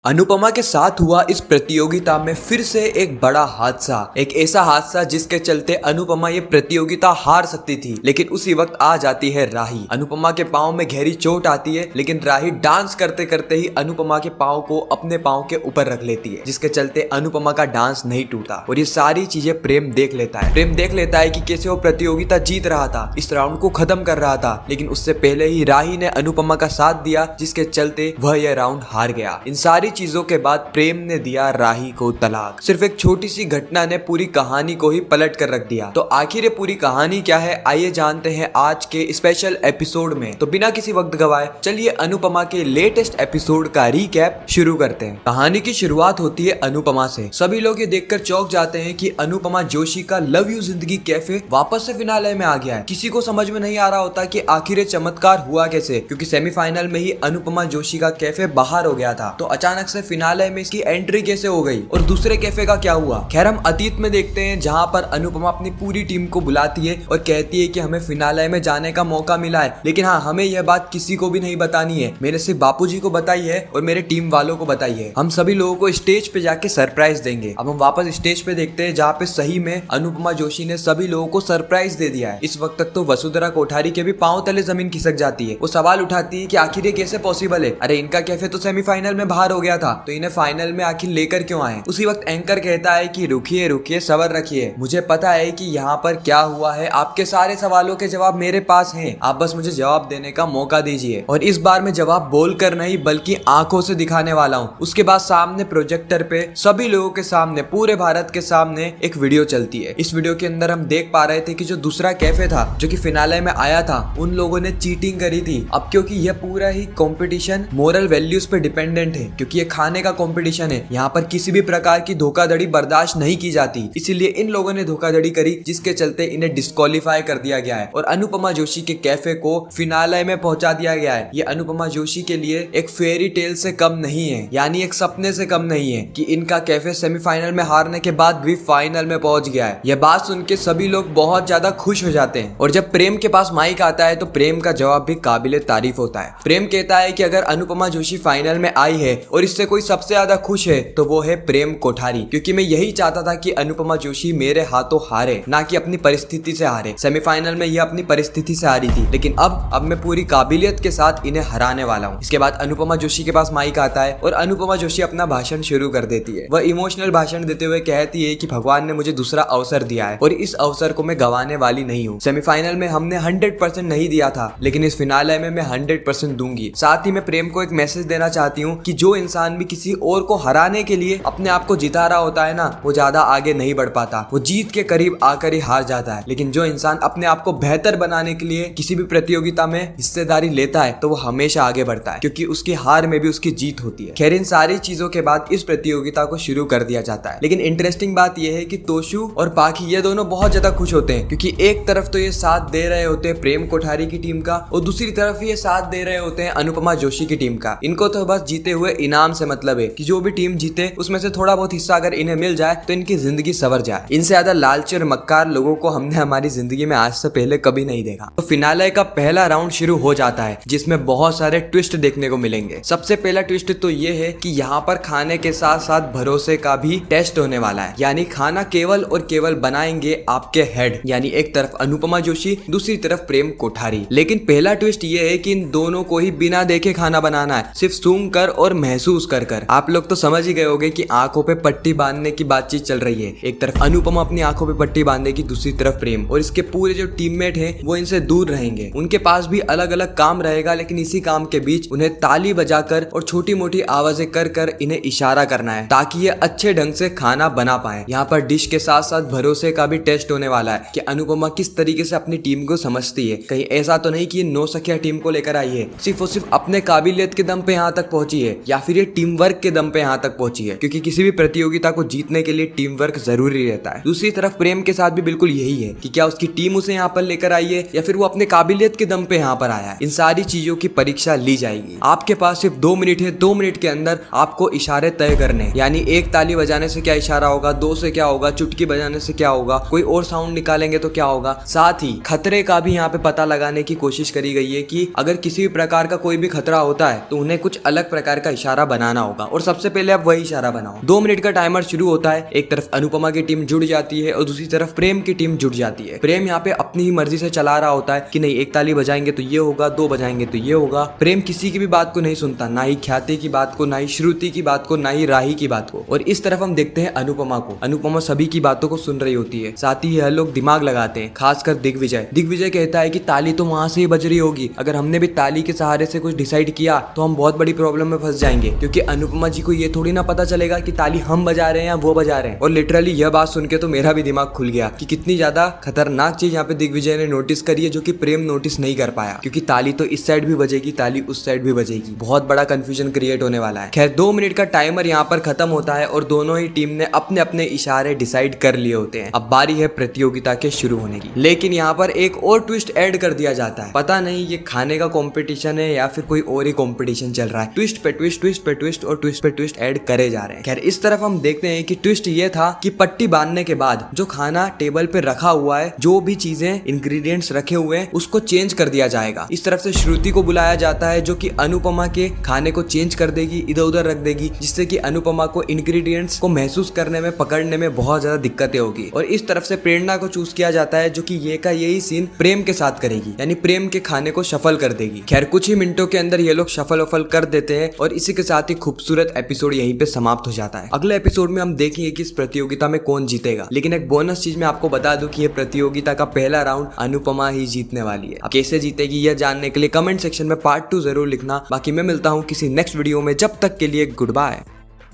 अनुपमा के साथ हुआ इस प्रतियोगिता में फिर से एक बड़ा हादसा, एक ऐसा हादसा जिसके चलते अनुपमा ये प्रतियोगिता हार सकती थी, लेकिन उसी वक्त आ जाती है राही। अनुपमा के पांव में गहरी चोट आती है, लेकिन राही डांस करते करते ही अनुपमा के पांव को अपने पांव के ऊपर रख लेती है, जिसके चलते अनुपमा का डांस नहीं टूटा। और ये सारी चीजें प्रेम देख लेता है। प्रेम देख लेता है कि कैसे वो प्रतियोगिता जीत रहा था, इस राउंड को खत्म कर रहा था, लेकिन उससे पहले ही राही ने अनुपमा का साथ दिया, जिसके चलते वह यह राउंड हार गया। इन सारी चीजों के बाद प्रेम ने दिया राही को तलाक। सिर्फ एक छोटी सी घटना ने पूरी कहानी को ही पलट कर रख दिया। तो आखिर ये पूरी कहानी क्या है, आइए जानते हैं आज के स्पेशल एपिसोड में। तो बिना किसी वक्त गवाए चलिए अनुपमा के लेटेस्ट एपिसोड का रीकैप शुरू करते हैं। कहानी की शुरुआत होती है अनुपमा से। सभी लोग ये देखकर चौंक जाते हैं कि अनुपमा जोशी का लव यू जिंदगी कैफे वापस से फिनाले में आ गया है। किसी को समझ में नहीं आ रहा होता कि आखिर ये चमत्कार हुआ कैसे, क्योंकि सेमीफाइनल में ही अनुपमा जोशी का कैफे बाहर हो गया था, तो अचानक से फिनाले में इसकी एंट्री कैसे हो गई और दूसरे कैफे का क्या हुआ। खैर हम अतीत में देखते हैं, जहां पर अनुपमा अपनी पूरी टीम को बुलाती है और कहती है कि हमें फिनाले में जाने का मौका मिला है, लेकिन हाँ हमें यह बात किसी को भी नहीं बतानी है। मैंने सिर्फ बापूजी को बताई है और मेरे टीम वालों को बताई है। हम सभी लोगों को स्टेज पे जाके सरप्राइज देंगे। अब हम वापस स्टेज पे देखते हैं, जहाँ पे सही में अनुपमा जोशी ने सभी लोगों को सरप्राइज दे दिया है। इस वक्त तक तो वसुंधरा कोठारी के भी पांव तले जमीन खिसक जाती है। वो सवाल उठाती है कि आखिर ये कैसे पॉसिबल है, अरे इनका कैफे तो सेमीफाइनल में बाहर हो गया था, तो इन्हें फाइनल में आखिर लेकर क्यों आए। उसी वक्त एंकर कहता है कि रुकिए रुकिए सबर रखिए, मुझे पता है कि यहाँ पर क्या हुआ है, आपके सारे सवालों के जवाब मेरे पास हैं, आप बस मुझे जवाब देने का मौका दीजिए। और इस बार मैं जवाब बोलकर नहीं बल्कि आंखों से दिखाने वाला हूँ। उसके बाद सामने प्रोजेक्टर पे सभी लोगों के सामने, पूरे भारत के सामने एक वीडियो चलती है। इस वीडियो के अंदर हम देख पा रहे थे कि जो दूसरा कैफे था जो कि फिनाले में आया था, उन लोगों ने चीटिंग करी थी। अब क्योंकि यह पूरा ही कॉम्पिटिशन मोरल वैल्यूज पे डिपेंडेंट है, क्योंकि ये खाने का कॉम्पिटिशन है, यहाँ पर किसी भी प्रकार की धोखाधड़ी बर्दाश्त नहीं की जाती, इसीलिए इन लोगों ने धोखाधड़ी करी, जिसके चलते इन्हें डिस्क्वालीफाई कर दिया गया है और अनुपमा जोशी के कैफे को फिनाले में पहुंचा दिया गया है। ये अनुपमा जोशी के लिए एक फेरी टेल से कम नहीं है, यानी एक सपने से कम नहीं है कि इनका कैफे सेमीफाइनल में हारने के बाद भी फाइनल में पहुंच गया है। यह बात सुन के सभी लोग बहुत ज्यादा खुश हो जाते हैं। और जब प्रेम के पास माइक आता है तो प्रेम का जवाब भी काबिले तारीफ होता है। प्रेम कहता है कि अगर अनुपमा जोशी फाइनल में आई है और इससे कोई सबसे ज्यादा खुश है तो वो है प्रेम कोठारी, क्योंकि मैं यही चाहता था कि अनुपमा जोशी मेरे हाथों हारे, ना कि अपनी परिस्थिति से हारे। सेमीफाइनल में यह अपनी परिस्थिति से हारी थी, लेकिन अब मैं पूरी काबिलियत के साथ इन्हें हराने वाला हूँ। इसके बाद अनुपमा जोशी के पास माइक आता है और अनुपमा जोशी अपना भाषण शुरू कर देती है। वह इमोशनल भाषण देते हुए कहती है कि भगवान ने मुझे दूसरा अवसर दिया है और इस अवसर को मैं गंवाने वाली नहीं हूँ। सेमीफाइनल में हमने 100% नहीं दिया था, लेकिन इस फिनाले में मैं 100% दूंगी। साथ ही मैं प्रेम को एक मैसेज देना चाहती हूँ कि जो इंसान भी किसी और को हराने के लिए अपने आप को जिता रहा होता है ना, वो ज्यादा आगे नहीं बढ़ पाता, वो जीत के करीब आकर ही हार जाता है। लेकिन जो इंसान अपने आप को बेहतर बनाने के लिए किसी भी प्रतियोगिता में हिस्सेदारी लेता है तो वो हमेशा आगे बढ़ता है, क्योंकि उसकी हार में भी उसकी जीत होती है। खैर इन सारी चीजों के बाद इस प्रतियोगिता को शुरू कर दिया जाता है। लेकिन इंटरेस्टिंग बात यह है कि तोशु और पाखी ये दोनों बहुत ज्यादा खुश होते हैं, क्योंकि एक तरफ तो ये साथ दे रहे होते हैं प्रेम कोठारी की टीम का और दूसरी तरफ ये साथ दे रहे होते हैं अनुपमा जोशी की टीम का। इनको तो बस जीते हुए इनाम से मतलब है कि जो भी टीम जीते उसमें से थोड़ा बहुत हिस्सा अगर इन्हें मिल जाए तो इनकी जिंदगी सवर जाए। इनसे ज्यादा लालची और मक्कार लोगों को हमने हमारी जिंदगी में आज से पहले कभी नहीं देखा। तो फिनाले का पहला राउंड शुरू हो जाता है, जिसमें बहुत सारे ट्विस्ट देखने को मिलेंगे। सबसे पहला ट्विस्ट तो ये है कि यहाँ पर खाने के साथ साथ भरोसे का भी टेस्ट होने वाला है, यानी खाना केवल और केवल बनाएंगे आपके हेड, यानी एक तरफ अनुपमा जोशी, दूसरी तरफ प्रेम कोठारी। लेकिन पहला ट्विस्ट ये है कि इन दोनों को ही बिना देखे खाना बनाना है, सिर्फ सूंघ कर और महसूस कर कर। आप लोग तो समझ ही गए होंगे कि आंखों पे पट्टी बांधने की बातचीत चल रही है। एक तरफ अनुपमा अपनी आंखों पे पट्टी बांधेगी, दूसरी तरफ प्रेम, और इसके पूरे जो टीममेट हैं वो इनसे दूर रहेंगे। उनके पास भी अलग अलग काम रहेगा, लेकिन इसी काम के बीच उन्हें ताली बजाकर और छोटी मोटी आवाजें कर कर इन्हें इशारा करना है, ताकि ये अच्छे ढंग से खाना बना पाए। यहाँ पर डिश के साथ साथ भरोसे का भी टेस्ट होने वाला है कि अनुपमा किस तरीके से अपनी टीम को समझती है। कहीं ऐसा तो नहीं कि ये नौसखिया टीम को लेकर आई है, सिर्फ और सिर्फ अपने काबिलियत के दम पे यहाँ तक पहुंची है, या फिर ये टीम वर्क के दम पे यहाँ तक पहुंची है, क्योंकि किसी भी प्रतियोगिता को जीतने के लिए टीम वर्क जरूरी रहता है। दूसरी तरफ प्रेम के साथ भी बिल्कुल यही है कि क्या उसकी टीम उसे यहाँ पर लेकर आई है या फिर वो अपने काबिलियत के दम पे यहाँ पर आया है। इन सारी चीजों की परीक्षा ली जाएगी। आपके पास सिर्फ 2 मिनट है, 2 मिनट के अंदर आपको इशारे तय करने, यानी एक ताली बजाने से क्या इशारा होगा, 2 से क्या होगा, चुटकी बजाने से क्या होगा, कोई और साउंड निकालेंगे तो क्या होगा। साथ ही खतरे का भी यहाँ पे पता लगाने की कोशिश करी गई है कि अगर किसी भी प्रकार का कोई भी खतरा होता है तो उन्हें कुछ अलग प्रकार का इशारा बनाना होगा और सबसे पहले आप वही इशारा बनाओ। 2 मिनट का टाइमर शुरू होता है। एक तरफ अनुपमा की टीम जुड़ जाती है और दूसरी तरफ प्रेम की टीम जुड़ जाती है। प्रेम यहाँ पे अपनी ही मर्जी से चला रहा होता है कि नहीं, एक ताली बजाएंगे तो ये होगा, 2 बजाएंगे तो ये होगा। प्रेम किसी की भी बात को नहीं सुनता, ना ही ख्याति की बात को, ना ही श्रुति की बात को, ना ही राही की बात को। और इस तरफ हम देखते हैं अनुपमा को। अनुपमा सभी की बातों को सुन रही होती है, साथ ही यह लोग दिमाग लगाते हैं, खासकर दिग्विजय। दिग्विजय कहता है कि ताली तो वहां से ही बज रही होगी, अगर हमने भी ताली के सहारे से कुछ डिसाइड किया तो हम बहुत बड़ी प्रॉब्लम में फंस जाएंगे, क्योंकि अनुपमा जी को ये थोड़ी ना पता चलेगा कि ताली हम बजा रहे हैं या वो बजा रहे हैं। और लिटरली यह बात सुन के तो मेरा भी दिमाग खुल गया कि कितनी ज्यादा खतरनाक चीज यहाँ पे दिग्विजय ने नोटिस करी है, जो कि प्रेम नोटिस नहीं कर पाया, क्योंकि ताली तो इस साइड भी बजेगी, ताली उस साइड भी बजेगी। बहुत बड़ा कंफ्यूजन क्रिएट होने वाला है। खैर 2 मिनट का टाइमर यहाँ पर खत्म होता है और दोनों ही टीम ने अपने अपने इशारे डिसाइड कर लिए होते हैं। अब बारी है प्रतियोगिता के शुरू होने की। लेकिन यहाँ पर एक और ट्विस्ट ऐड कर दिया जाता है। पता नहीं ये खाने का कंपटीशन है या फिर कोई और ही कंपटीशन चल रहा है। ट्विस्ट पे ट्विस्ट, ट्विस्ट पे ट्विस्ट और ट्विस्ट पे ट्विस्ट ऐड करे जा रहे हैं। खैर इस तरफ हम देखते हैं कि ट्विस्ट ये था कि पट्टी बांधने के बाद जो खाना टेबल पे रखा हुआ है, जो भी चीजें इंग्रेडिएंट्स रखे हुए हैं, उसको चेंज कर दिया जाएगा। इस तरफ से श्रुति को बुलाया जाता है, जो कि अनुपमा के खाने को चेंज कर देगी, इधर उधर रख देगी, जिससे कि अनुपमा को इंग्रेडिएंट्स को महसूस करने में, पकड़ने में बहुत ज्यादा दिक्कतें होगी। और इस तरफ से प्रेरणा को चूज किया जाता है, जो कि ये का यही सीन प्रेम के साथ करेगी, यानी प्रेम के खाने को शफल कर देगी। खैर कुछ ही मिनटों के अंदर ये लोग शफल वफल कर देते हैं और इसी के साथ ही खूबसूरत एपिसोड यहीं पे समाप्त हो जाता है। अगले एपिसोड में हम देखेंगे कि इस प्रतियोगिता में कौन जीतेगा। लेकिन एक बोनस चीज मैं आपको बता दूं कि ये प्रतियोगिता का पहला राउंड अनुपमा ही जीतने वाली है। अब कैसे जीतेगी यह जानने के लिए कमेंट सेक्शन में पार्ट 2 जरूर लिखना। बाकी मैं मिलता हूँ किसी नेक्स्ट वीडियो में, जब तक के लिए गुड बाय।